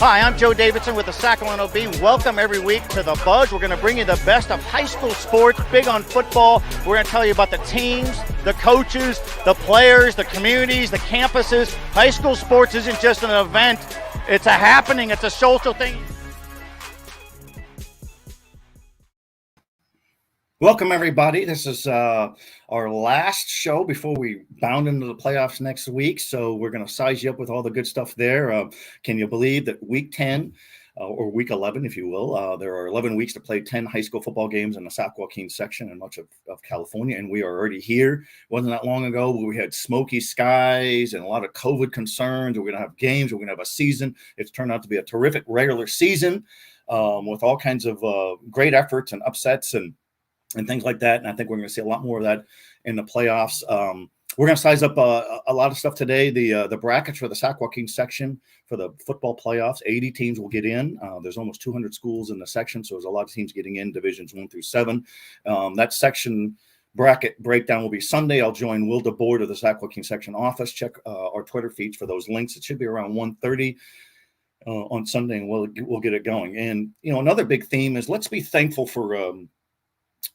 Hi, I'm Joe Davidson with the Sacramento Bee. Welcome every week to The Buzz. We're going to bring you the best of high school sports, big on football. We're going to tell you about the teams, the coaches, the players, the communities, the campuses. High school sports isn't just an event. It's a happening. It's a social thing. Welcome, everybody. This is our last show before we bound into the playoffs next week. So we're going to size you up with all the good stuff there. Can you believe that week 10 or week 11, if you will, there are 11 weeks to play 10 high school football games in the Sac Joaquin section in much of California. And we are already here. It wasn't that long ago where we had smoky skies and a lot of COVID concerns. We're going to have games. We're going to have a season. It's turned out to be a terrific regular season with all kinds of great efforts and upsets and things like that. And I think we're going to see a lot more of that in the playoffs. We're going to size up a lot of stuff today. The brackets for the Sac Joaquin section for the football playoffs, 80 teams will get in. There's almost 200 schools in the section, so there's a lot of teams getting in, divisions 1 through 7. That section bracket breakdown will be Sunday. I'll join Will DeBoer of the Sac Joaquin section office. Check our Twitter feeds for those links. It should be around 1:30 on Sunday, and we'll get it going. And, another big theme is let's be thankful for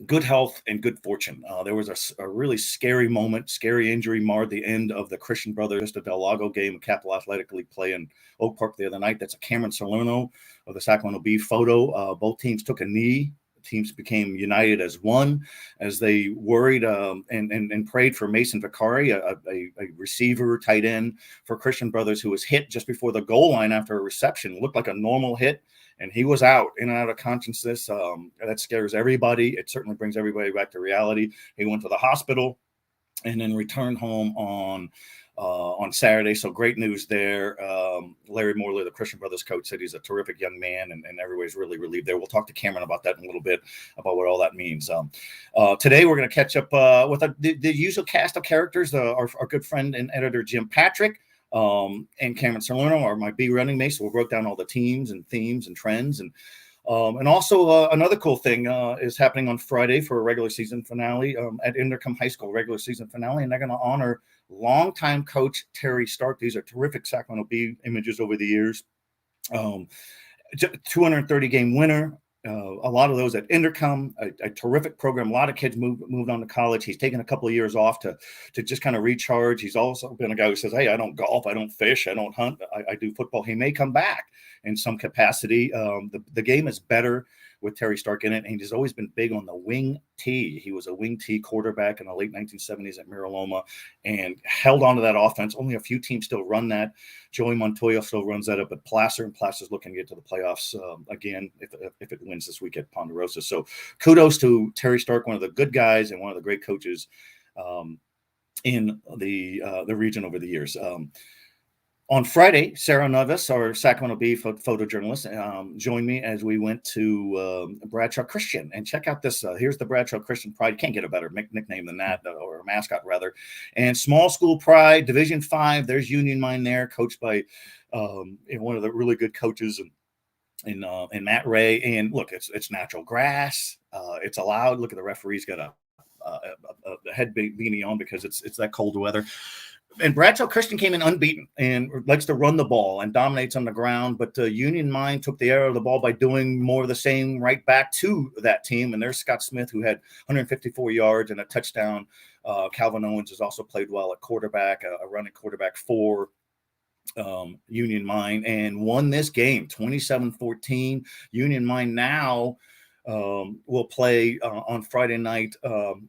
good health and good fortune. There was a really scary moment, scary injury marred the end of the Christian Brothers to Del Lago game of Capital Athletic League play in Oak Park the other night. That's a Cameron Salerno of the Sacramento Bee photo. Both teams took a knee. Teams became united as one as they worried and prayed for Mason Vicari, a receiver, tight end for Christian Brothers, who was hit just before the goal line after a reception. It looked like a normal hit, and he was out, in and out of consciousness. That scares everybody. It certainly brings everybody back to reality. He went to the hospital and then returned home on Saturday. So great news there. Larry Morley, the Christian Brothers coach, said he's a terrific young man, and everybody's really relieved there. We'll talk to Cameron about that in a little bit, about what all that means. Today, we're going to catch up with the usual cast of characters. Our good friend and editor, Jim Patrick, and Cameron Salerno are my Bee running mates. So we'll break down all the teams and themes and trends. And also another cool thing is happening on Friday for a regular season finale at Inderkum High School, regular season finale. And they're going to honor longtime coach Terry Stark. These are terrific Sacramento Bee images over the years. 230 game winner. A lot of those at Inderkum, a terrific program. A lot of kids moved on to college. He's taken a couple of years off to just kind of recharge. He's also been a guy who says, hey, I don't golf, I don't fish, I don't hunt, I do football. He may come back in some capacity. The game is better with Terry Stark in it, and he's always been big on the wing T. He was a wing T quarterback in the late 1970s at Mira Loma and held on to that offense. Only a few teams still run that. Joey Montoya still runs that up at Placer, and Placer's looking to get to the playoffs again if it wins this week at Ponderosa. So kudos to Terry Stark, one of the good guys and one of the great coaches in the region over the years. On Friday, Sarah Nevis, our Sacramento Bee photojournalist, joined me as we went to Bradshaw Christian. And check out this. Here's the Bradshaw Christian Pride. You can't get a better nickname than that, or a mascot, rather. And Small School Pride, Division 5. There's Union Mine there, coached by one of the really good coaches in Matt Ray. And look, it's natural grass. It's allowed. Look at the referee's got a head beanie on because it's that cold weather. And Bradshaw Christian came in unbeaten and likes to run the ball and dominates on the ground. But Union Mine took the air out of the ball by doing more of the same right back to that team. And there's Scott Smith, who had 154 yards and a touchdown. Calvin Owens has also played well at quarterback, a running quarterback for Union Mine, and won this game 27-14. Union Mine now will play on Friday night,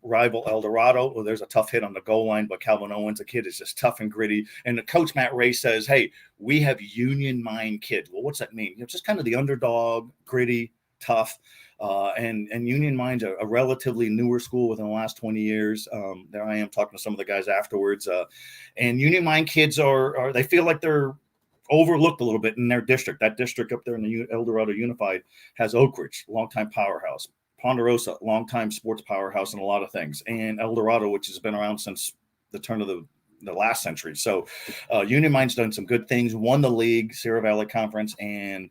rival El Dorado. Well, there's a tough hit on the goal line, but Calvin Owens, the kid, is just tough and gritty. And the coach, Matt Ray, says, hey, we have Union Mine kids. Well, what's that mean? Just kind of the underdog, gritty, tough. And Union Mine's a relatively newer school within the last 20 years. There I am talking to some of the guys afterwards. And Union Mine kids they feel like they're overlooked a little bit in their district. That district up there in the El Dorado Unified has Oak Ridge, longtime powerhouse. Ponderosa, longtime sports powerhouse in a lot of things. And El Dorado, which has been around since the turn of the last century. So Union Mine's done some good things, won the league, Sierra Valley Conference, and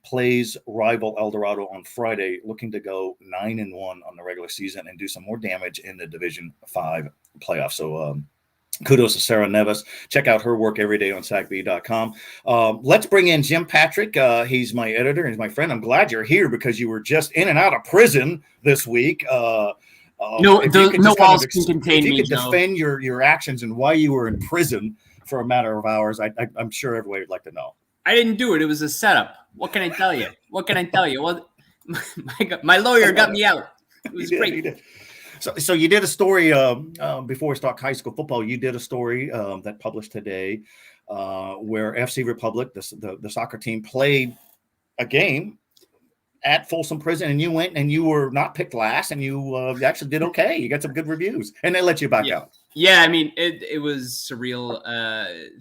plays rival El Dorado on Friday, looking to go 9-1 on the regular season and do some more damage in the Division 5 playoffs. So Kudos to Sarah Nevis. Check out her work every day on sacb.com. Let's bring in Jim Patrick. He's my editor. He's my friend. I'm glad you're here because you were just in and out of prison this week. No walls can contain me. If you could defend your actions and why you were in prison for a matter of hours, I'm sure everybody would like to know. I didn't do it. It was a setup. What can I tell you? Well, my lawyer got me out. It was great. He did. So you did a story before we start high school football. You did a story that published today where FC Republic, the soccer team, played a game at Folsom Prison, and you went and you were not picked last, and you actually did okay. You got some good reviews, and they let you back out. Yeah, I mean, it was surreal.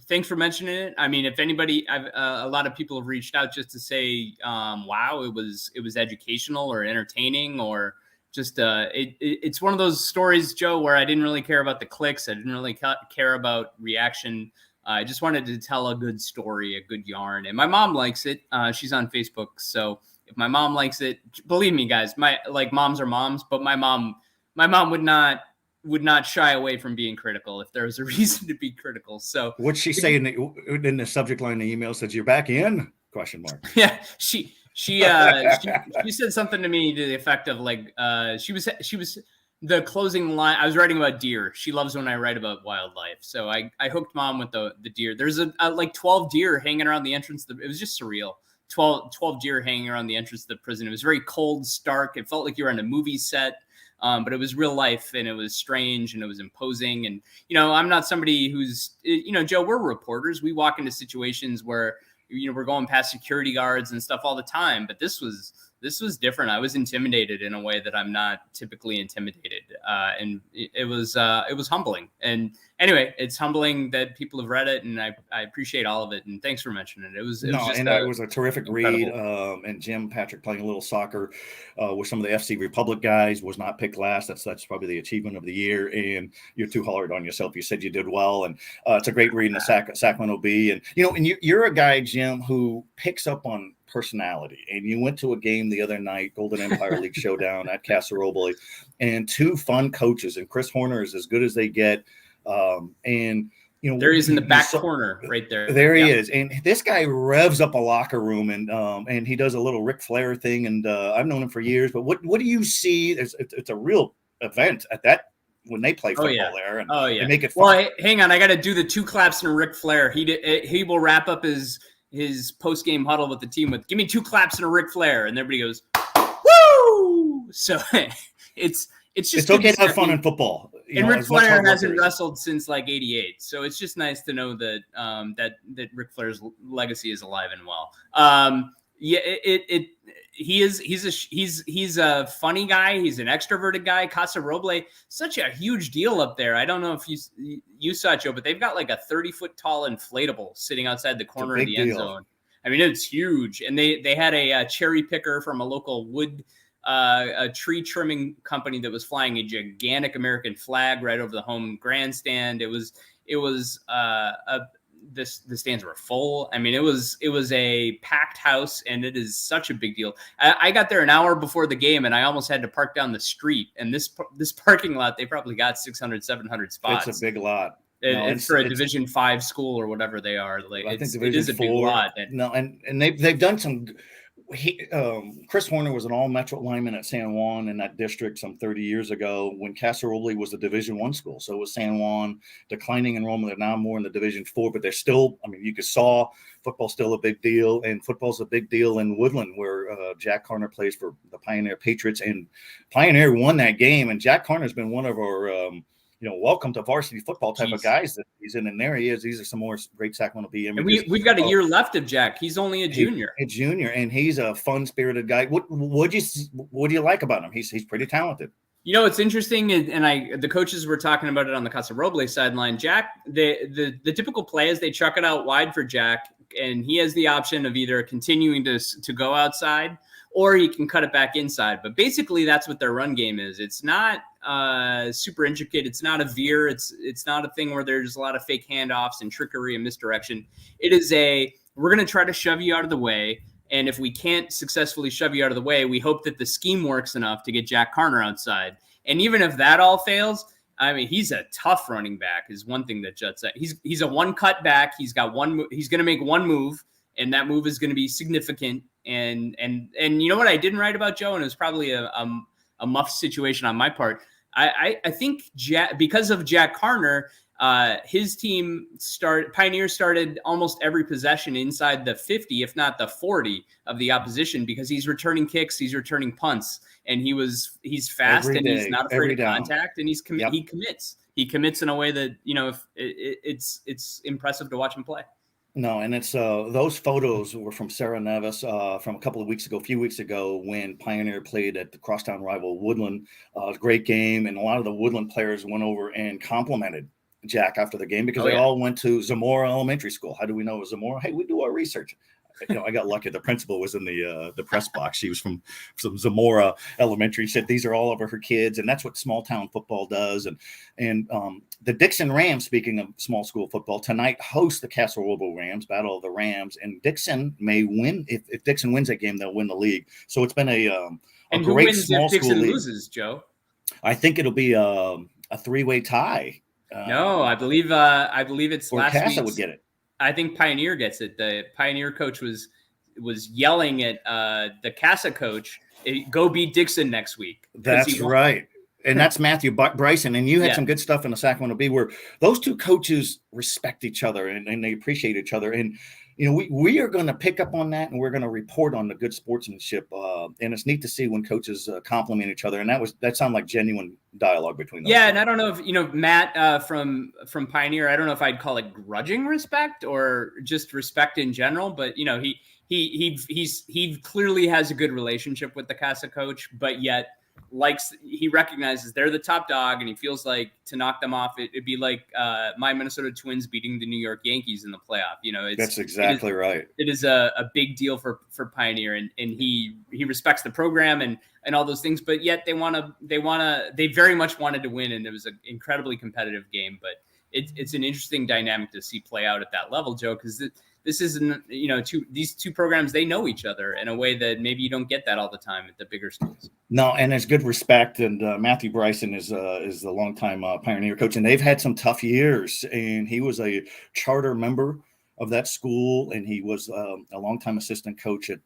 Thanks for mentioning it. I mean, if anybody, a lot of people have reached out just to say, wow, it was educational or entertaining or just it's one of those stories, Joe, where I didn't really care about the clicks. I didn't really care about reaction. I just wanted to tell a good story, a good yarn. And my mom likes it. She's on Facebook. So if my mom likes it, believe me, guys, moms are moms, but my mom would not shy away from being critical if there was a reason to be critical. So what'd she say in the subject line of the email? Said you're back in ? Yeah, she said something to me to the effect of she was the closing line. I was writing about deer. She loves when I write about wildlife. So I hooked mom with the deer. There's like 12 deer hanging around the entrance. It was just surreal. 12 deer hanging around the entrance of the prison. It was very cold, stark. It felt like you were on a movie set. But it was real life, and it was strange, and it was imposing. And, I'm not somebody who's, Joe, we're reporters. We walk into situations where, we're going past security guards and stuff all the time. But this was different. I was intimidated in a way that I'm not typically intimidated. And it was humbling. And anyway, it's humbling that people have read it, and I appreciate all of it. And thanks for mentioning it. It was a terrific read. And Jim Patrick playing a little soccer with some of the FC Republic guys, was not picked last. That's probably the achievement of the year. And you're too hard on yourself. You said you did well, and it's a great read in the Sacramento Bee. And you're a guy, Jim, who picks up on personality. And you went to a game the other night, Golden Empire League showdown at Casa, and two fun coaches. And Chris Horner is as good as they get. And there he is in the back corner right there. There he is. And this guy revs up a locker room, and he does a little Ric Flair thing. And I've known him for years. But what do you see? It's a real event at that when they play football there. And they make it fun. Well, hang on. I got to do the two claps and Ric Flair. He will wrap up his post-game huddle with the team with, give me two claps and a Ric Flair. And everybody goes, woo! So it's okay to have fun in football. And Ric Flair hasn't wrestled since like '88, so it's just nice to know that that Ric Flair's legacy is alive and well. He's a funny guy. He's an extroverted guy. Casa, such a huge deal up there. I don't know if you saw it, Joe, but they've got like a 30-foot tall inflatable sitting outside the corner of the end zone. I mean, it's huge. And they had a cherry picker from a local wood. A tree trimming company that was flying a gigantic American flag right over the home grandstand. The stands were full. I mean, it was a packed house, and it is such a big deal. I got there an hour before the game, and I almost had to park down the street. And this parking lot, they probably got 600, 700 spots. It's a big lot. It's for a Division 5 school or whatever they are. It is a big lot. And they've done some. Chris Horner was an all-Metro lineman at San Juan in that district some 30 years ago when Casa was a Division 1 school. So it was San Juan, declining enrollment. They're now more in the Division 4, but they're still, you saw football's still a big deal, and football's a big deal in Woodland where Jack Carner plays for the Pioneer Patriots, and Pioneer won that game. And Jack Carner's been one of our welcome to varsity football type of guys that he's in, and there he is. These are some more great Sacramento Bee images. And we've got a year left of Jack. He's only a junior. A junior, and he's a fun-spirited guy. What do you like about him? He's pretty talented. It's interesting, and the coaches were talking about it on the Casa sideline. Jack, the typical play is they chuck it out wide for Jack, and he has the option of either continuing to go outside or he can cut it back inside. But basically, that's what their run game is. It's not super intricate. It's not a veer. It's not a thing where there's a lot of fake handoffs and trickery and misdirection. It is we're going to try to shove you out of the way. And if we can't successfully shove you out of the way, we hope that the scheme works enough to get Jack Carner outside. And even if that all fails, I mean, he's a tough running back is one thing that juts out. He's a one cut back. He's got one. He's going to make one move, and that move is going to be significant. And you know what I didn't write about, Joe, and it was probably a muff situation on my part. I think because of Jack Carner, his team Pioneer started almost every possession inside the 50, if not the 40 of the opposition, because he's returning kicks, he's returning punts, and he's fast and he's not afraid of contact, and he commits in a way that, you know, if it's impressive to watch him play. No, and it's those photos were from Sarah Nevis from a few weeks ago when Pioneer played at the crosstown rival Woodland. It was a great game, and a lot of the Woodland players went over and complimented Jack after the game because they all went to Zamora Elementary School. How do we know it was Zamora? Hey, we do our research. You know, I got lucky. The principal was in the press box. She was from Zamora Elementary. She said these are all of her kids, and that's what small town football does. And the Dixon Rams, speaking of small school football, tonight host the Casa Robo Rams, Battle of the Rams, and Dixon may win. If Dixon wins that game, they'll win the league. So it's been a and great who wins small if Dixon school league. Loses, Joe? I think it'll be a three-way tie. No, I believe it's or last Casa week. would get it. I think Pioneer gets it. The Pioneer coach was yelling at the Casa coach, "Go beat Dixon next week." That's right. And that's Matthew Bryson. And you had some good stuff in the Sacramento Bee where those two coaches respect each other and they appreciate each other. And, you know, we are going to pick up on that, and we're going to report on the good sportsmanship. And it's neat to see when coaches compliment each other. And that sounded like genuine dialogue between them. Yeah, and I don't know if, you know, Matt from Pioneer, I don't know if I'd call it grudging respect or just respect in general, but, you know, he clearly has a good relationship with the Casa coach, but yet he recognizes they're the top dog, and he feels like to knock them off, it'd be like my Minnesota Twins beating the New York Yankees in the playoff. You know, that's exactly right. It is a big deal for Pioneer, and he respects the program and all those things, but yet they very much wanted to win, and it was an incredibly competitive game. But it's an interesting dynamic to see play out at that level, Joe, because this isn't, you know, these two programs, they know each other in a way that maybe you don't get that all the time at the bigger schools. No, and there's good respect. And Matthew Bryson is the longtime Pioneer coach, and they've had some tough years. And he was a charter member of that school, and he was a longtime assistant coach at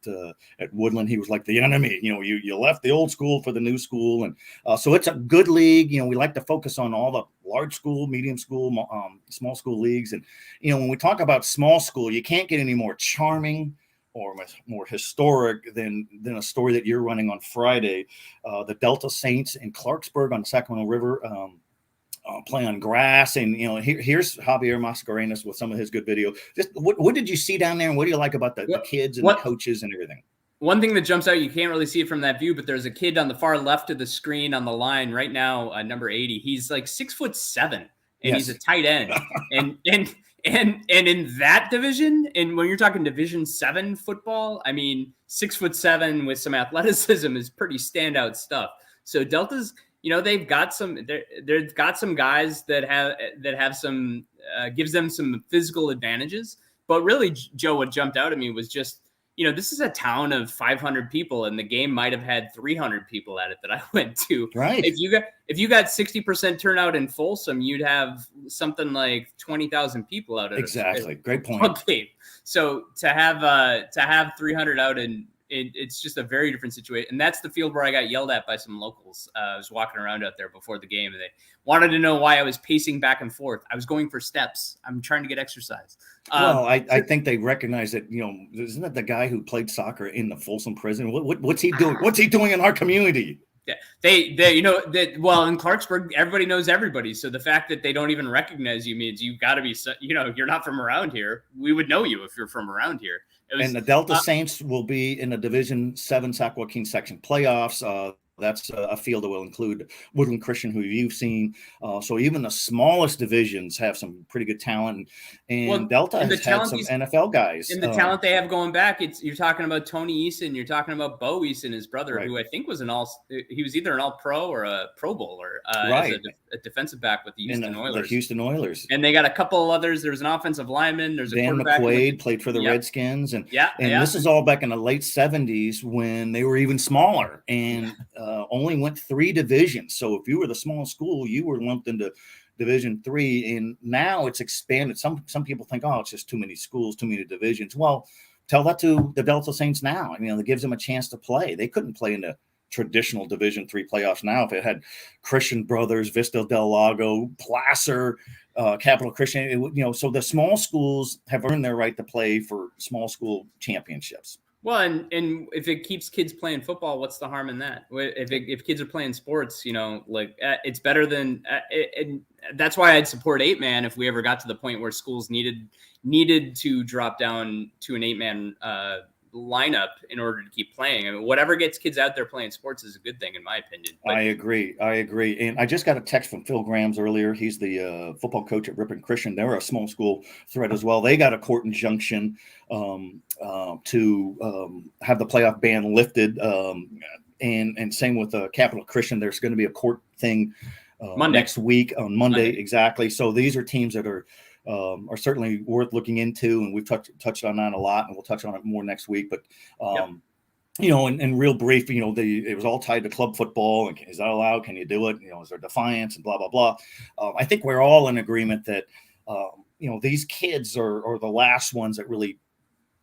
Woodland. He was like the enemy. You know, you left the old school for the new school, and so it's a good league. You know, we like to focus on all the large school, medium school, small school leagues, and you know, when we talk about small school, you can't get any more charming or more historic than a story that you're running on Friday. The Delta Saints in Clarksburg on the Sacramento River. Play on grass, and you know, here's Javier Mascarenas with some of his good video. Just what did you see down there, and what do you like about the kids and the coaches and everything? One thing that jumps out, you can't really see it from that view, but there's a kid on the far left of the screen on the line right now, number 80. He's like 6'7", and he's a tight end, and in that division, and when you're talking Division 7 football, I mean, 6'7" with some athleticism is pretty standout stuff. So Delta's, you know, they've got some guys that have some gives them some physical advantages. But really, Joe, what jumped out at me was just, you know, this is a town of 500 people, and the game might have had 300 people at it that I went to. Right. If you got 60% turnout in Folsom, you'd have something like 20,000 people out at exactly. Great point. Game. So to have 300 out in it's just a very different situation. And that's the field where I got yelled at by some locals. I was walking around out there before the game, and they wanted to know why I was pacing back and forth. I was going for steps. I'm trying to get exercise. Well, I think they recognize that, you know, isn't that the guy who played soccer in the Folsom prison? What's he doing? What's he doing in our community? Yeah, they you know, that, well, in Clarksburg, everybody knows everybody. So the fact that they don't even recognize you means you've got to be, you know, you're not from around here. We would know you if you're from around here. And the Delta Saints will be in the Division 7 Sac Joaquin section playoffs. That's a field that will include Woodland Christian, who you've seen. So even the smallest divisions have some pretty good talent. And Delta has had some NFL guys. And the talent they have going back, you're talking about Tony Eason, you're talking about Bo Eason, his brother, who I think was he was either an All-Pro or a Pro Bowler as a defensive back with the Houston Oilers. The Houston Oilers. And they got a couple of others. There was an offensive lineman. There's a Dan quarterback. McQuaid played for the Redskins. And this is all back in the late 70s when they were even smaller. And only went 3 divisions. So if you were the small school, you were lumped into Division 3, and now it's expanded. Some people think, oh, it's just too many schools, too many divisions. Well, tell that to the Delta Saints now. I mean, it gives them a chance to play. They couldn't play in the traditional Division 3 playoffs now if it had Christian Brothers, Vista Del Lago, Placer, Capital Christian. So the small schools have earned their right to play for small school championships. Well, and if it keeps kids playing football, what's the harm in that? If kids are playing sports, it's better than. And that's why I'd support 8-man if we ever got to the point where schools needed to drop down to an 8-man lineup in order to keep playing. I mean, whatever gets kids out there playing sports is a good thing, in my opinion. But I agree. And I just got a text from Phil Grams earlier. He's the football coach at Ripon Christian. They're a small school threat as well. They got a court injunction to have the playoff ban lifted. And same with Capital Christian. There's going to be a court thing next week on Monday. Exactly. So these are teams that are certainly worth looking into, and we've touched on that a lot, and we'll touch on it more next week. But in real brief, it was all tied to club football, and is that allowed? Can you do it? Is there defiance and blah blah blah? I think we're all in agreement that these kids are the last ones that really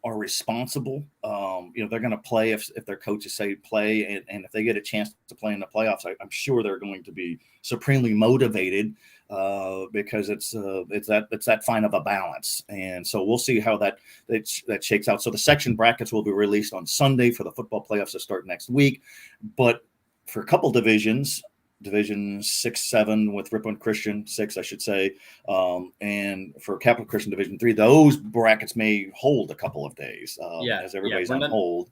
are responsible. They're going to play if their coaches say play, and if they get a chance to play in the playoffs, I'm sure they're going to be supremely motivated because it's that fine of a balance. And so we'll see how that shakes out. So the section brackets will be released on Sunday for the football playoffs to start next week. But for a couple divisions, Division 6, 7 with Ripon Christian, 6, I should say. And for Capital Christian Division 3, those brackets may hold a couple of days as everybody's on hold.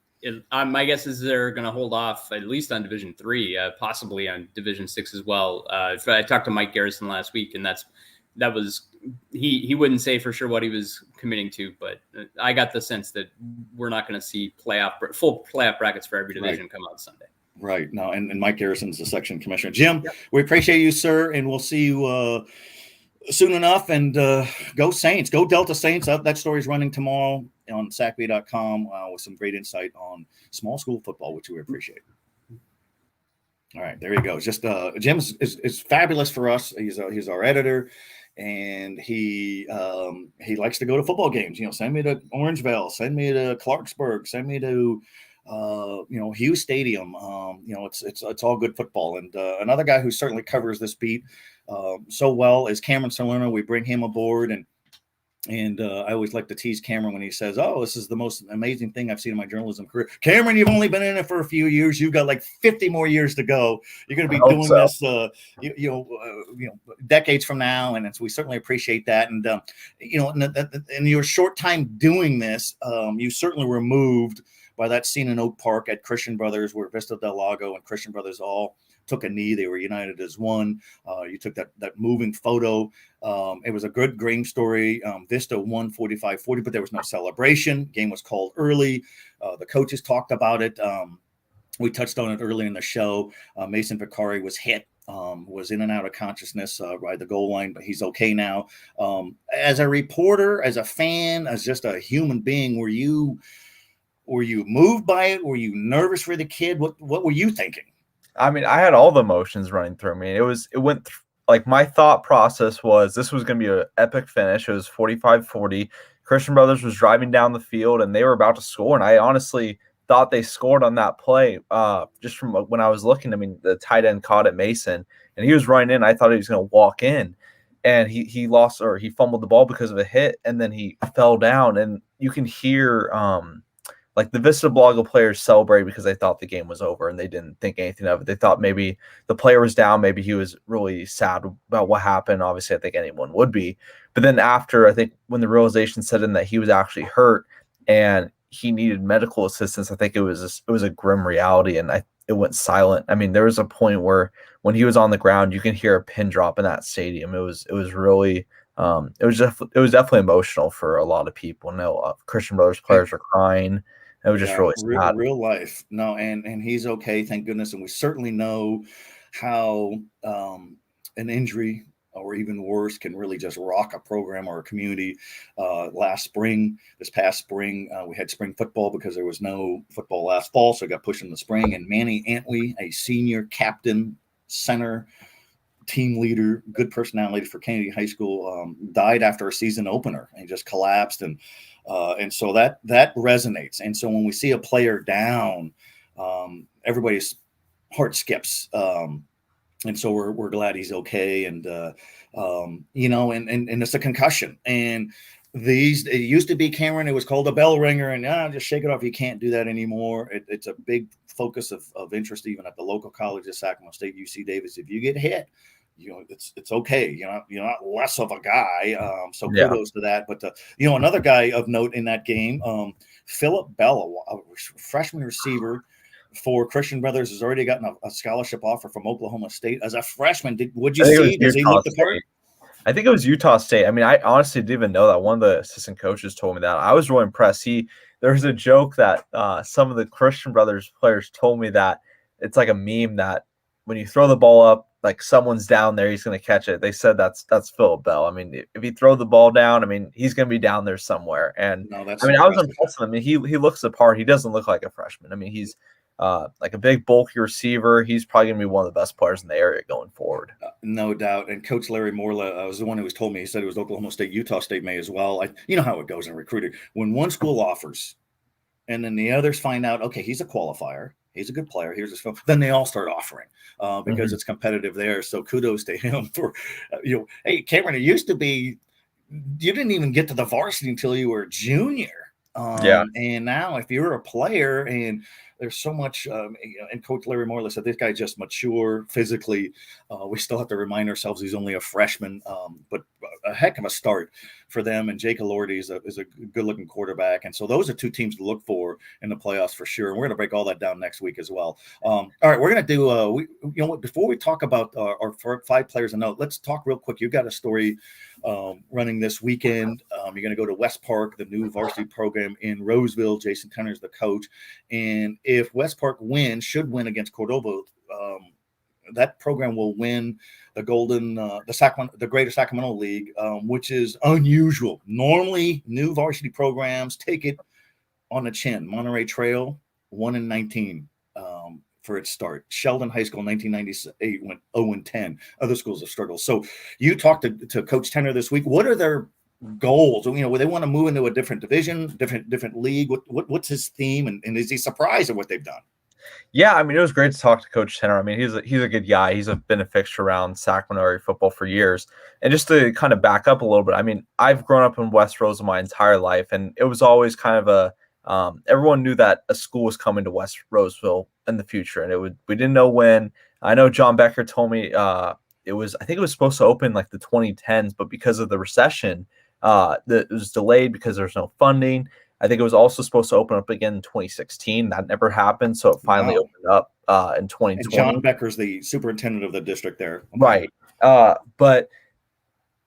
My guess is they're going to hold off at least on Division 3, possibly on Division 6 as well. I talked to Mike Garrison last week, and that was he wouldn't say for sure what he was committing to, but I got the sense that we're not going to see full playoff brackets for every division come out Sunday. Right. No, and Mike Garrison's the section commissioner. Jim, we appreciate you, sir, and we'll see you soon enough. And go Saints, go Delta Saints. That story's running tomorrow on sacb.com with some great insight on small school football, which we appreciate. All right, there you go. Just Jim is fabulous for us. He's our editor, and he likes to go to football games. Send me to Orangeville, send me to Clarksburg, send me to Hughes Stadium. It's all good football. And another guy who certainly covers this beat so well is Cameron Salerno. We bring him aboard, and I always like to tease Cameron when he says, "Oh, this is the most amazing thing I've seen in my journalism career." Cameron, you've only been in it for a few years. You've got like 50 more years to go. You're going to be doing this, decades from now, and we certainly appreciate that. And in your short time doing this, you certainly were moved by that scene in Oak Park at Christian Brothers, where Vista Del Lago and Christian Brothers all took a knee. They were united as one. You took that moving photo. It was a good Gramm story. Vista won 45-40, but there was no celebration. Game was called early. The coaches talked about it. We touched on it early in the show. Mason Vicari was hit, was in and out of consciousness by the goal line, but he's okay now. As a reporter, as a fan, as just a human being, were you moved by it? Were you nervous for the kid? What were you thinking? I mean, I had all the emotions running through me. It went like my thought process was this was going to be an epic finish. It was 45-40. Christian Brothers was driving down the field and they were about to score. And I honestly thought they scored on that play just from when I was looking. I mean, the tight end caught it, Mason, and he was running in. I thought he was going to walk in, and he lost, or he fumbled the ball because of a hit, and then he fell down. And you can hear like the Vista Blago players celebrate because they thought the game was over and they didn't think anything of it. They thought maybe the player was down. Maybe he was really sad about what happened. Obviously, I think anyone would be. But then after, I think when the realization set in that he was actually hurt and he needed medical assistance, I think it was a grim reality, and it went silent. I mean, there was a point where when he was on the ground, you can hear a pin drop in that stadium. It was really it was definitely emotional for a lot of people. Christian Brothers players were crying. It was just really sad. Real life. No, and he's okay, thank goodness. And we certainly know how an injury or even worse, can really just rock a program or a community. This past spring, we had spring football because there was no football last fall, so it got pushed in the spring. And Manny Antley, a senior captain, center, team leader, good personality for Kennedy High School, died after a season opener and just collapsed. And so that resonates. And so when we see a player down, everybody's heart skips. And so we're glad he's okay. And, and it's a concussion. And it used to be, Cameron, it was called a bell ringer, and just shake it off. You can't do that anymore. It's a big focus of interest, even at the local colleges, Sacramento State, UC Davis. If you get hit, it's okay. You're not less of a guy. So kudos to that. But another guy of note in that game, Philip Bell, a freshman receiver for Christian Brothers, has already gotten a scholarship offer from Oklahoma State as a freshman. Would you see? Does he look the part? I think it was Utah State. I mean, I honestly didn't even know that. One of the assistant coaches told me that. I was really impressed. There's a joke that some of the Christian Brothers players told me that it's like a meme that when you throw the ball up, like someone's down there, he's going to catch it. They said that's Philip Bell. I mean, if you throw the ball down, I mean, he's going to be down there somewhere. And I was impressed with him. I mean, he looks the part. He doesn't look like a freshman. I mean, he's like a big, bulky receiver. He's probably going to be one of the best players in the area going forward. No doubt. And Coach Larry Morla was the one who was told me. He said it was Oklahoma State, Utah State may as well. You know how it goes in recruiting. When one school offers and then the others find out, okay, he's a qualifier, he's a good player, here's his film, then they all start offering because it's competitive there. So kudos to him for, hey, Cameron, it used to be you didn't even get to the varsity until you were a junior. And now if you're a player and there's so much, and Coach Larry Morley said this guy just mature physically. We still have to remind ourselves he's only a freshman, but a heck of a start for them. And Jake Alordi is a good-looking quarterback. And so those are two teams to look for in the playoffs for sure. And we're going to break all that down next week as well. All right, we're going to do, before we talk about our 5 players and note, let's talk real quick. You've got a story running this weekend. You're going to go to West Park, the new varsity program in Roseville. Jason Tenner's the coach. And if West Park should win against Cordova, that program will win the Greater Sacramento League, which is unusual. Normally, new varsity programs take it on the chin. Monterey Trail, 1-19 for its start. Sheldon High School, 1998, went 0-10. Other schools have struggled. So you talked to Coach Tenner this week. What are their goals? Would they want to move into a different division, different league? What's his theme? And is he surprised at what they've done? Yeah, I mean, it was great to talk to Coach Tenner. I mean, he's a good guy. He's been a fixture around Sacramento area football for years. And just to kind of back up a little bit, I mean, I've grown up in West Roseville my entire life, and it was always kind of everyone knew that a school was coming to West Roseville in the future, and we didn't know when. I know John Becker told me I think it was supposed to open like the 2010s, but because of the recession, it was delayed because there's no funding. I think it was also supposed to open up again in 2016. That never happened, so it finally opened up in 2020. And John Becker's the superintendent of the district there. Right. But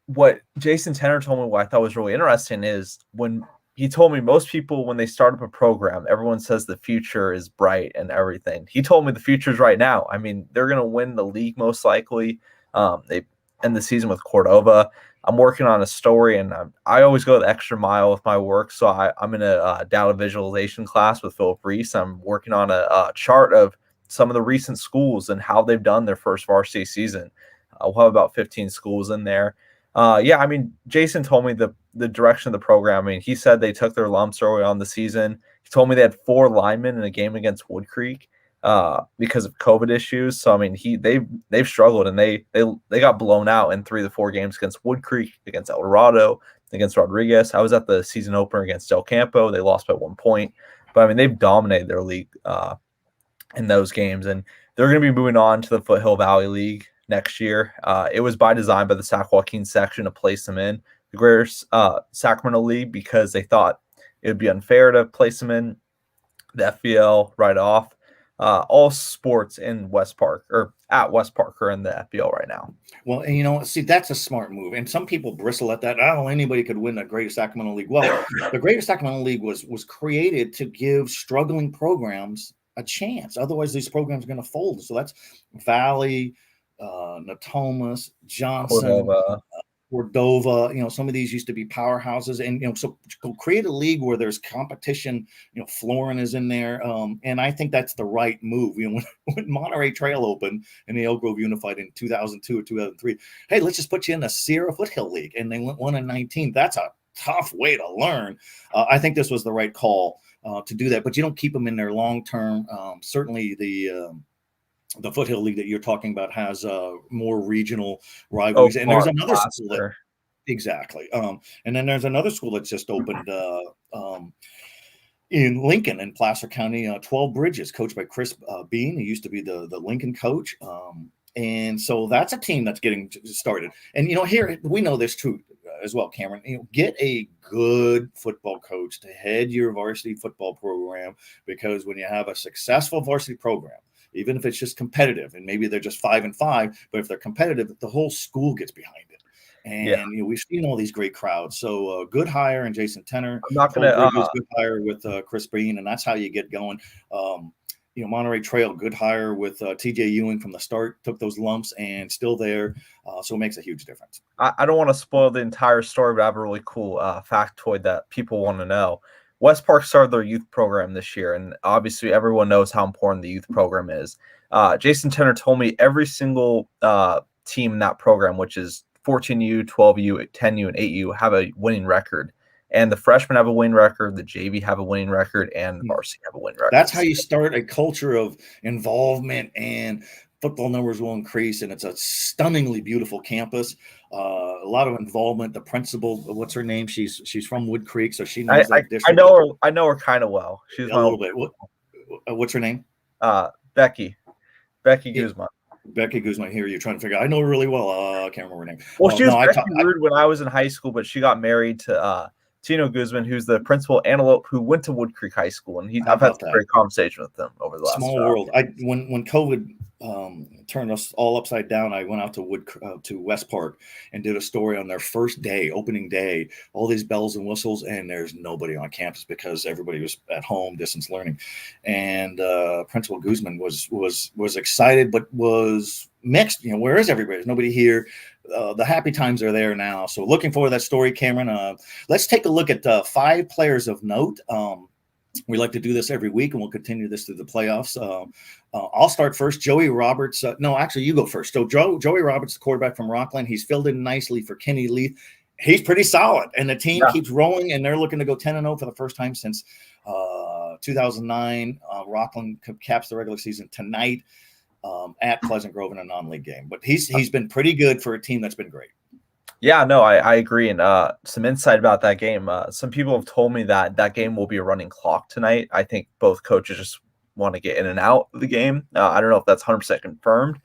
what Jason Tenner told me, what I thought was really interesting, is when he told me most people, when they start up a program, everyone says the future is bright and everything. He told me the future is right now. I mean, they're going to win the league most likely. They end the season with Cordova. I'm working on a story, and I always go the extra mile with my work. So I'm in a data visualization class with Philip Reese. I'm working on a chart of some of the recent schools and how they've done their first varsity season. We'll have about 15 schools in there. I mean, Jason told me the direction of the program. I mean, he said they took their lumps early on the season. He told me they had 4 linemen in a game against Wood Creek because of COVID issues. So I mean, they've struggled, and they got blown out in 3 of the 4 games against Wood Creek, against El Dorado, against Rodriguez. I was at the season opener against Del Campo. They lost by 1 point, but I mean, they've dominated their league in those games, and they're going to be moving on to the Foothill Valley League next year. It was by design by the Sac Joaquin section to place them in the Greater Sacramento League because they thought it would be unfair to place them in the FBL right off. All sports in West Park or at West Park are in the FBL right now. Well, and see, that's a smart move. And some people bristle at that. Oh, anybody could win the Greater Sacramento League. Well, the Greater Sacramento League was created to give struggling programs a chance. Otherwise, these programs are going to fold. So that's Valley, Natomas, Johnson, Cordova, some of these used to be powerhouses, and so create a league where there's competition. Florin is in there, and I think that's the right move. When Monterey Trail opened and the Elk Grove Unified in 2002 or 2003, hey, let's just put you in the Sierra Foothill League, and they won in 19. That's a tough way to learn. I think this was the right call to do that, but you don't keep them in there long term. Certainly the Foothill League that you're talking about has more regional rivalries. And there's another school that, exactly. And then there's another school that's just opened in Lincoln in Placer County, 12 Bridges, coached by Chris Bean. He used to be the Lincoln coach. And so that's a team that's getting started. And, here we know this too as well, Cameron. Get a good football coach to head your varsity football program, because when you have a successful varsity program, even if it's just competitive, and maybe they're just 5-5, but if they're competitive, the whole school gets behind it. And we've seen all these great crowds. So good hire in Jason Tenner. I'm not going to good hire with Chris Breen, and that's how you get going. Monterey Trail, good hire with TJ Ewing from the start, took those lumps and still there. So it makes a huge difference. I don't want to spoil the entire story, but I have a really cool factoid that people want to know. West Park started their youth program this year, and obviously everyone knows how important the youth program is. Jason Tenner told me every single team in that program, which is 14U, 12U, 10U, and 8U, have a winning record. And the freshmen have a winning record, the JV have a winning record, and the varsity have a winning record. That's how you start a culture of involvement, and football numbers will increase, and it's a stunningly beautiful campus. A lot of involvement. The principal, what's her name? She's from Wood Creek, so she knows that district. I know her kind of well. She's a little bit. What's her name? Becky Guzman. Becky Guzman. Here, you're trying to figure out. I know her really well. I can't remember her name. Well, she was rude when I was in high school, but she got married to Tino Guzman, who's the principal at Antelope, who went to Wood Creek High School, and I've had a great conversation with them over the last small world. When COVID turned us all upside down, I went out to West Park and did a story on their first day, opening day, all these bells and whistles, and there's nobody on campus because everybody was at home, distance learning. And Principal Guzman was excited, but was mixed. Where is everybody? There's nobody here. The happy times are there now. So looking forward to that story, Cameron. Let's take a look at 5 players of note. We like to do this every week, and we'll continue this through the playoffs. I'll start first. Joey Roberts. No, actually, you go first. So Joey Roberts, the quarterback from Rockland, he's filled in nicely for Kenny Leith. He's pretty solid, and the team keeps rolling, and they're looking to go 10-0 for the first time since 2009. Rockland caps the regular season tonight at Pleasant Grove in a non-league game. But he's been pretty good for a team that's been great. Yeah, no, I agree. And some insight about that game. Some people have told me that game will be a running clock tonight. I think both coaches just want to get in and out of the game. I don't know if that's 100% confirmed.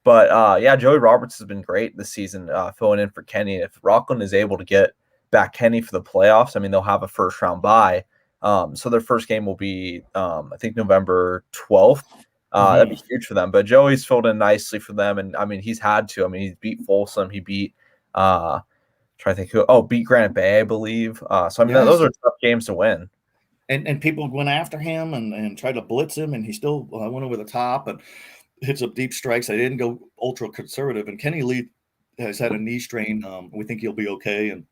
But, Joey Roberts has been great this season, filling in for Kenny. If Rockland is able to get back Kenny for the playoffs, I mean, they'll have a first-round bye. So their first game will be, I think, November 12th. That'd be huge for them. But Joey's filled in nicely for them. And, I mean, he's had to. I mean, he's beat Folsom. He beat beat Granite Bay, I believe. So, I mean, those are tough games to win. And people went after him and tried to blitz him, and he still went over the top and hits up deep strikes. They didn't go ultra conservative. And Kenny Lee has had a knee strain. We think he'll be okay. And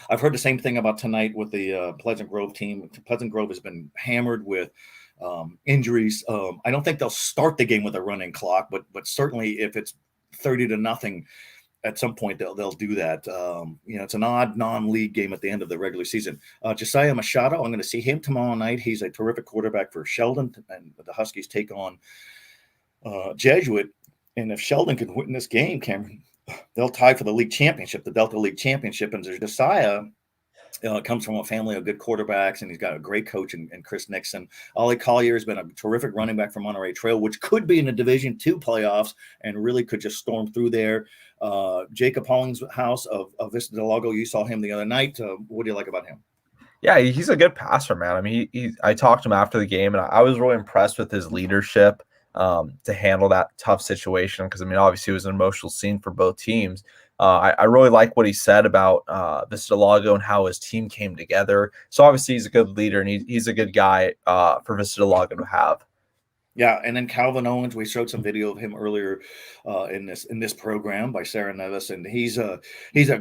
I've heard the same thing about tonight with the Pleasant Grove team. Pleasant Grove has been hammered with injuries. I don't think they'll start the game with a running clock, but certainly if it's 30-0, at some point they'll do that. It's an odd non-league game at the end of the regular season. Josiah Machado, I'm going to see him tomorrow night. He's a terrific quarterback for Sheldon, and the Huskies take on Jesuit. And if Sheldon can win this game, Cameron, they'll tie for the league championship, the Delta League Championship. And Josiah comes from a family of good quarterbacks, and he's got a great coach in Chris Nixon. Ollie Collier has been a terrific running back for Monterey Trail, which could be in the Division II playoffs and really could just storm through there. Jacob Hollingshouse of Vista Del Lago, you saw him the other night. What do you like about him? Yeah, he's a good passer, man. I mean, I talked to him after the game, and I was really impressed with his leadership to handle that tough situation because, I mean, obviously it was an emotional scene for both teams. I really like what he said about Vista Del Lago and how his team came together. So obviously he's a good leader, and he's a good guy for Vista Del Lago to have. Yeah, and then Calvin Owens, we showed some video of him earlier in this program by Sarah Nevis, and he's a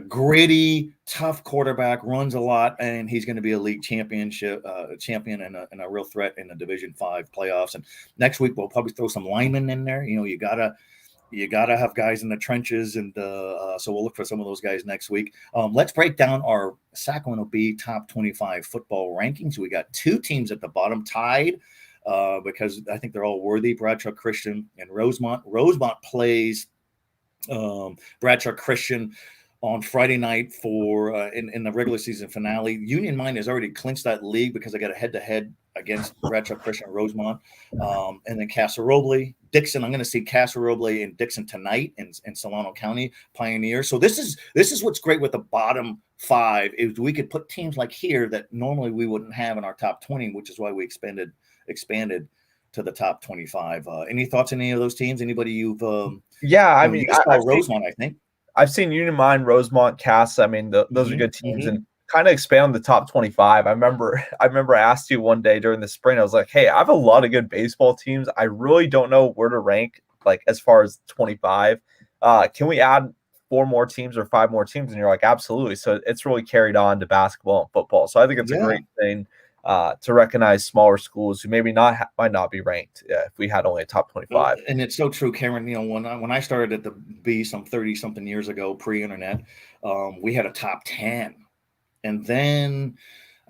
gritty, tough quarterback, runs a lot, and he's going to be a league champion and a real threat in the Division 5 playoffs. And next week we'll probably throw some linemen in there. You gotta have guys in the trenches, and so we'll look for some of those guys next week. Let's break down our Sacramento Bee top 25 football rankings. We got two teams at the bottom tied. Because I think they're all worthy. Bradshaw Christian and Rosemont. Rosemont plays Bradshaw Christian on Friday night for in the regular season finale. Union Mine has already clinched that league because I got a head-to-head against Bradshaw Christian and Rosemont. And then Casa Roble, Dixon. I'm going to see Casa Roble and Dixon tonight in Solano County, Pioneer. So this is what's great with the bottom 5 is we could put teams like here that normally we wouldn't have in our top 20, which is why we expanded to the top 25. Any thoughts on any of those teams? Anybody you've I mean, you saw Rosemont, I think. I've seen Union Mine, Rosemont, Casa. I mean, those are good teams, and kind of expand on the top 25. I remember I asked you one day during the spring. I was like, "Hey, I have a lot of good baseball teams. I really don't know where to rank, like as far as 25. Can we add 4 more teams or 5 more teams?" And you're like, "Absolutely." So it's really carried on to basketball and football. So I think it's a great thing to recognize smaller schools who maybe might not be ranked if we had only a top 25. And it's so true, Cameron. You know, when I started at the B some 30-something years ago, pre-internet, we had a top 10. And then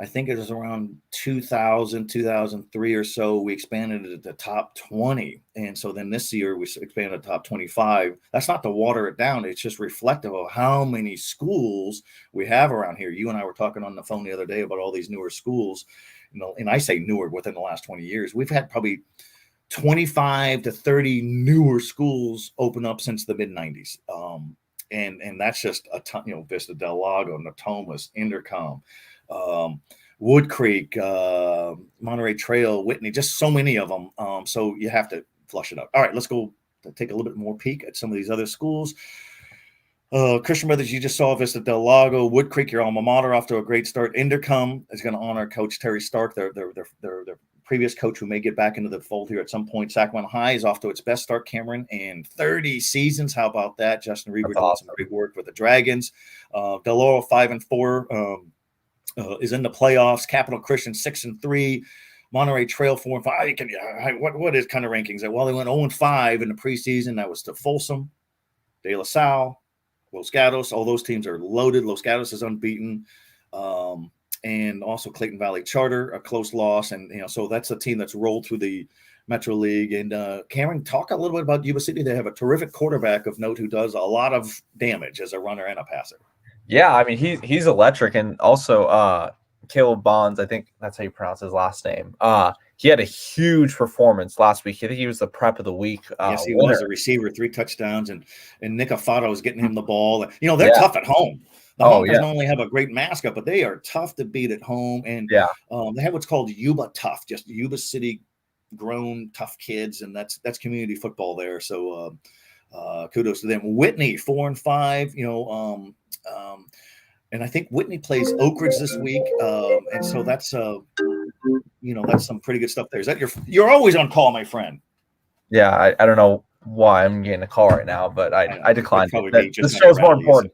I think it was around 2000, 2003 or so, we expanded it to the top 20. And so then this year we expanded to top 25. That's not to water it down. It's just reflective of how many schools we have around here. You and I were talking on the phone the other day about all these newer schools, and I say newer within the last 20 years. We've had probably 25 to 30 newer schools open up since the mid 90s. And that's just a ton, Vista Del Lago, Natomas, Intercom, Wood Creek, Monterey Trail, Whitney, just so many of them. So you have to flush it out. All right, let's go take a little bit more peek at some of these other schools. Christian Brothers, you just saw Vista Del Lago, Wood Creek, your alma mater, off to a great start. Intercom is going to honor Coach Terry Stark, their previous coach who may get back into the fold here at some point. Sacramento High is off to its best start, Cameron, in 30 seasons. How about that? Justin Reber doing some great work with the Dragons. Del Oro 5-4 is in the playoffs. Capital Christian 6-3. Monterey Trail 4-5. What is kind of rankings? Well, they went 0-5 in the preseason. That was to Folsom, De La Salle, Los Gatos. All those teams are loaded. Los Gatos is unbeaten. And also Clayton Valley Charter, a close loss. And, so that's a team that's rolled through the Metro League. And Cameron, talk a little bit about Yuba City. They have a terrific quarterback of note who does a lot of damage as a runner and a passer. Yeah, I mean, he's electric. And also Caleb Bonds, I think that's how you pronounce his last name. He had a huge performance last week. I think he was the prep of the week. Yes, he was a receiver, 3 touchdowns. And Nick Afado was getting him the ball. They're tough at home. The home doesn't only have a great mascot, but they are tough to beat at home. And they have what's called Yuba Tough, just Yuba City grown tough kids, and that's community football there. So kudos to them. Whitney 4-5. And I think Whitney plays Oak Ridge this week, and so that's that's some pretty good stuff there. Is that you're always on call, my friend? Yeah, I don't know why I'm getting a call right now, but I declined. This show's more important.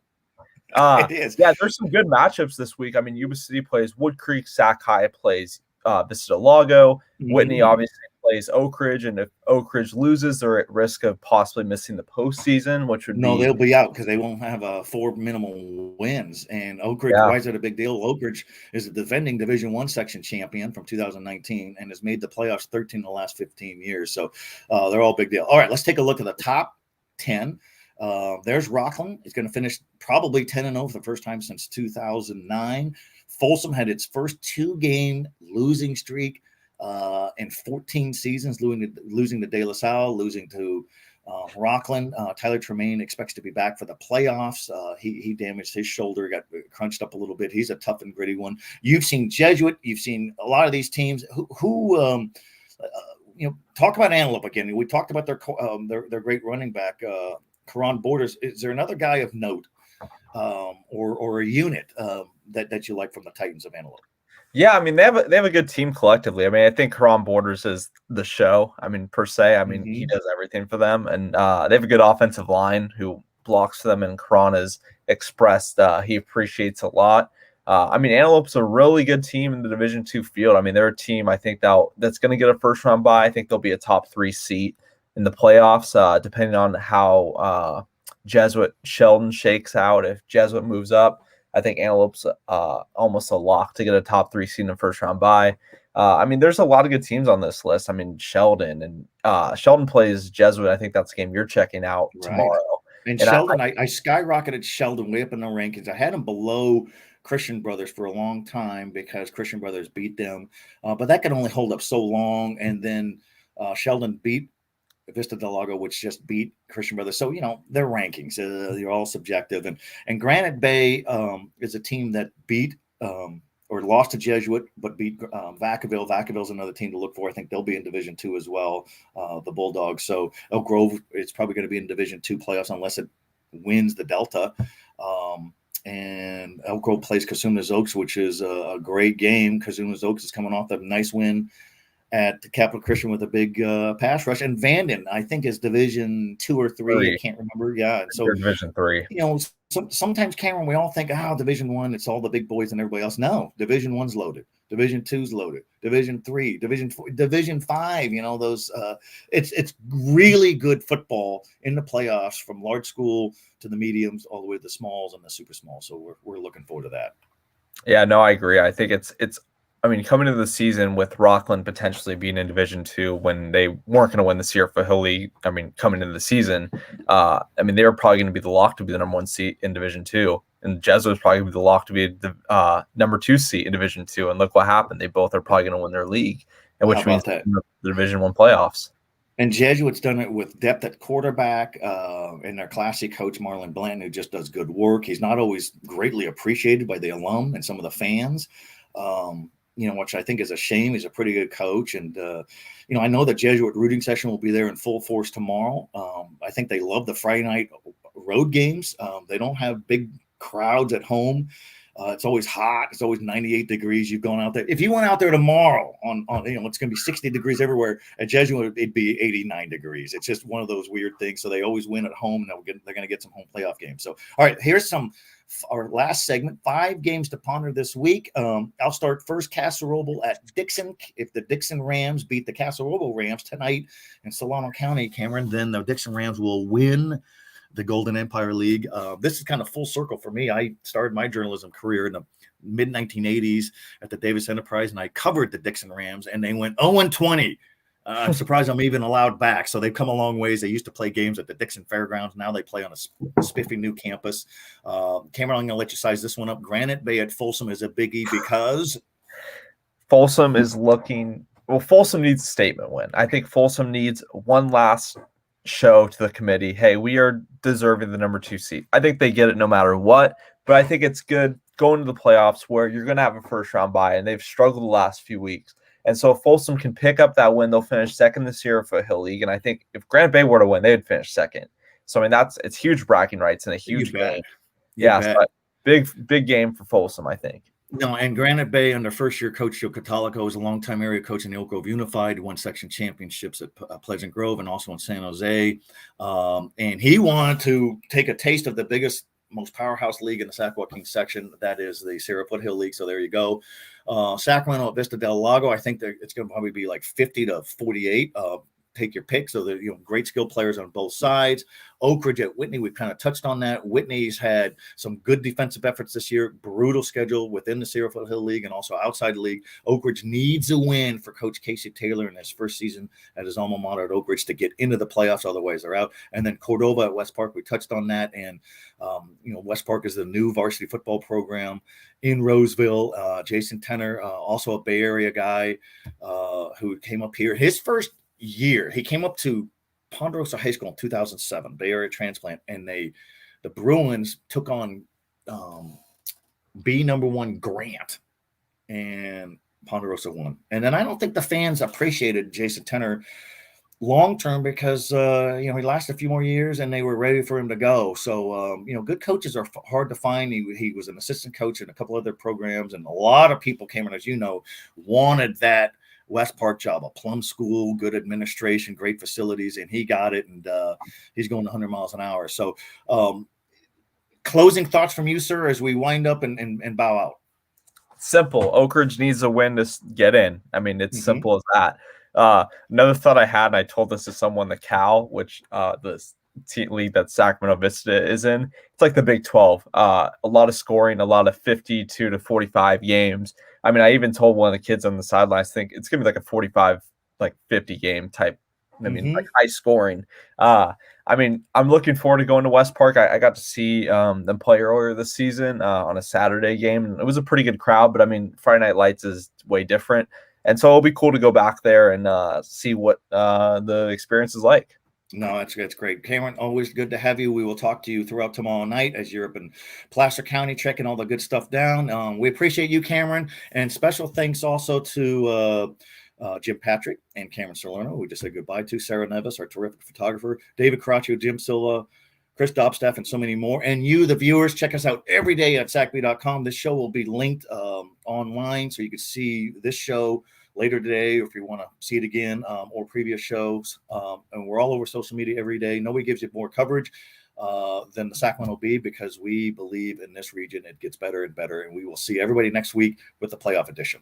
It is. Yeah, there's some good matchups this week. I mean, Yuba City plays Wood Creek, Sac High plays Vista Del Lago. Whitney obviously plays Oak Ridge, and if Oak Ridge loses, they're at risk of possibly missing the postseason, which would they'll be out because they won't have 4 minimum wins. And Oak Ridge, why is that a big deal? Oak Ridge is a defending Division I section champion from 2019 and has made the playoffs 13 in the last 15 years. So they're all big deal. All right, let's take a look at the top 10. There's Rockland. It's going to finish probably 10-0 for the first time since 2009. Folsom had its first 2-game losing streak in 14 seasons, losing to De La Salle, losing to Rockland. Tyler Tremaine expects to be back for the playoffs. He damaged his shoulder, got crunched up a little bit. He's a tough and gritty one. You've seen Jesuit. You've seen a lot of these teams who talk about Antelope again. We talked about their great running back, Karan Borders. Is there another guy of note or a unit that you like from the Titans of Antelope? Yeah, I mean they have a good team collectively. I mean, I think Karan Borders is the show. I mean, per se, I mean he does everything for them, and they have a good offensive line who blocks for them. And Karan has expressed he appreciates a lot. I mean, Antelope's a really good team in the Division II field. I mean, they're a team I think that's going to get a first round bye. I think they'll be a top 3 seat in the playoffs, depending on how Jesuit Sheldon shakes out. If Jesuit moves up, I think Antelope's almost a lock to get a top 3 seed in the first round bye. I mean, there's a lot of good teams on this list. I mean, Sheldon plays Jesuit. I think that's the game you're checking out tomorrow. And Sheldon, I skyrocketed Sheldon way up in the rankings. I had him below Christian Brothers for a long time because Christian Brothers beat them, but that could only hold up so long. And then Sheldon beat Vista Del Lago, which just beat Christian Brothers. So, their rankings, they're all subjective. And Granite Bay is a team that beat or lost to Jesuit, but beat Vacaville. Vacaville's another team to look for. I think they'll be in Division II as well, the Bulldogs. So Elk Grove, it's probably going to be in Division II playoffs unless it wins the Delta. And Elk Grove plays Casuma's Oaks, which is a great game. Casuma's Oaks is coming off a nice win at Capital Christian with a big pass rush. And Vanden, I think, is Division 2 or 3. I can't remember. Yeah. And so Division 3. Sometimes, Cameron, we all think, Division 1, it's all the big boys and everybody else. No, Division 1's loaded. Division 2's loaded. Division 3, Division 4, Division 5, those it's really good football in the playoffs from large school to the mediums all the way to the smalls and the super small. So we're looking forward to that. Yeah, no, I agree. I think it's I mean, coming into the season with Rockland potentially being in Division II when they weren't going to win the Sierra Hill League, I mean, coming into the season, I mean, they were probably going to be the lock to be the number 1 seat in Division II. And Jesuit was probably going to be the lock to be the number 2 seat in Division II. And look what happened. They both are probably going to win their league, and which means the Division I playoffs. And Jesuit's done it with depth at quarterback and their classy coach, Marlon Blanton, who just does good work. He's not always greatly appreciated by the alum and some of the fans. Which I think is a shame. He's a pretty good coach. And, I know the Jesuit rooting session will be there in full force tomorrow. I think they love the Friday night road games. They don't have big crowds at home. It's always hot. It's always 98 degrees. You've gone out there. If you went out there tomorrow on it's going to be 60 degrees everywhere. At Jesuit, it'd be 89 degrees. It's just one of those weird things. So they always win at home, and they're going to get some home playoff games. So, all right, here's our last segment, 5 games to ponder this week. I'll start first. Casa Roble at Dixon. If the Dixon Rams beat the Casa Roble Rams tonight in Solano County, Cameron, then the Dixon Rams will win the Golden Empire League. This is kind of full circle for me. I started my journalism career in the mid-1980s at the Davis Enterprise, and I covered the Dixon Rams, and they went 0-20. I'm surprised I'm even allowed back. So they've come a long ways. They used to play games at the Dixon Fairgrounds. Now they play on a spiffy new campus. Cameron, I'm going to let you size this one up. Granite Bay at Folsom is a biggie because Folsom is Folsom needs a statement win. I think Folsom needs one last show to the committee. Hey, we are deserving the number 2 seat. I think they get it no matter what, but I think it's good going to the playoffs where you're going to have a first round bye, and they've struggled the last few weeks. And so if Folsom can pick up that win, they'll finish second this year for Hill League. And I think if Granite Bay were to win, they would finish second. So, I mean, it's huge bragging rights and a huge game. Yeah, so big game for Folsom, I think. No, and Granite Bay under first-year coach Joe Catalico is a longtime area coach in the Oak Grove Unified, won section championships at Pleasant Grove and also in San Jose. And he wanted to take a taste of the biggest, most powerhouse league in the Sac Joaquin section. That is the Sierra Foothill League. So there you go. Sacramento at Vista Del Lago, I think it's going to probably be like 50-48. Take your pick. So they're great skill players on both sides. Oak Ridge at Whitney, we've kind of touched on that. Whitney's had some good defensive efforts this year. Brutal schedule within the Sierra Foothill League and also outside the league. Oak Ridge needs a win for Coach Casey Taylor in his first season at his alma mater at Oak Ridge to get into the playoffs. Otherwise, they're out. And then Cordova at West Park, we touched on that. And West Park is the new varsity football program in Roseville. Jason Tenner, also a Bay Area guy who came up here. His first year, he came up to Ponderosa High School in 2007, Bay Area transplant, and the Bruins took on B number 1 Grant, and Ponderosa won. And then I don't think the fans appreciated Jason Tenner long term because he lasted a few more years and they were ready for him to go. So good coaches are hard to find. He was an assistant coach in a couple other programs, and a lot of people came in, as you know, wanted that West Park job, a plum school, good administration, great facilities, and he got it, and he's going 100 miles an hour. So closing thoughts from you, sir, as we wind up and bow out. Simple. Oak Ridge needs a win to get in. I mean, it's simple as that. Another thought I had, and I told this to someone, the Cal, which the league that Sacramento Vista is in, it's like the Big 12. A lot of scoring, a lot of 52 to 45 games. I mean, I even told one of the kids on the sidelines, think it's gonna be like a 45, like 50 game type. I mean, like high scoring. I mean, I'm looking forward to going to West Park. I got to see them play earlier this season on a Saturday game, and it was a pretty good crowd. But I mean, Friday Night Lights is way different, and so it'll be cool to go back there and see what the experience is like. No, that's great. Cameron, always good to have you. We will talk to you throughout tomorrow night as you're up in Placer County checking all the good stuff down. We appreciate you, Cameron, and special thanks also to Jim Patrick and Cameron Salerno, who we just said goodbye to, Sarah Nevis, our terrific photographer, David Caraccio, Jim Silva, Chris Dobstaff, and so many more. And you, the viewers, check us out every day at sacb.com. This show will be linked online, so you can see this show later today, or if you want to see it again, or previous shows. And we're all over social media every day. Nobody gives you more coverage than the Sacramento Bee, because we believe in this region it gets better and better. And we will see everybody next week with the playoff edition.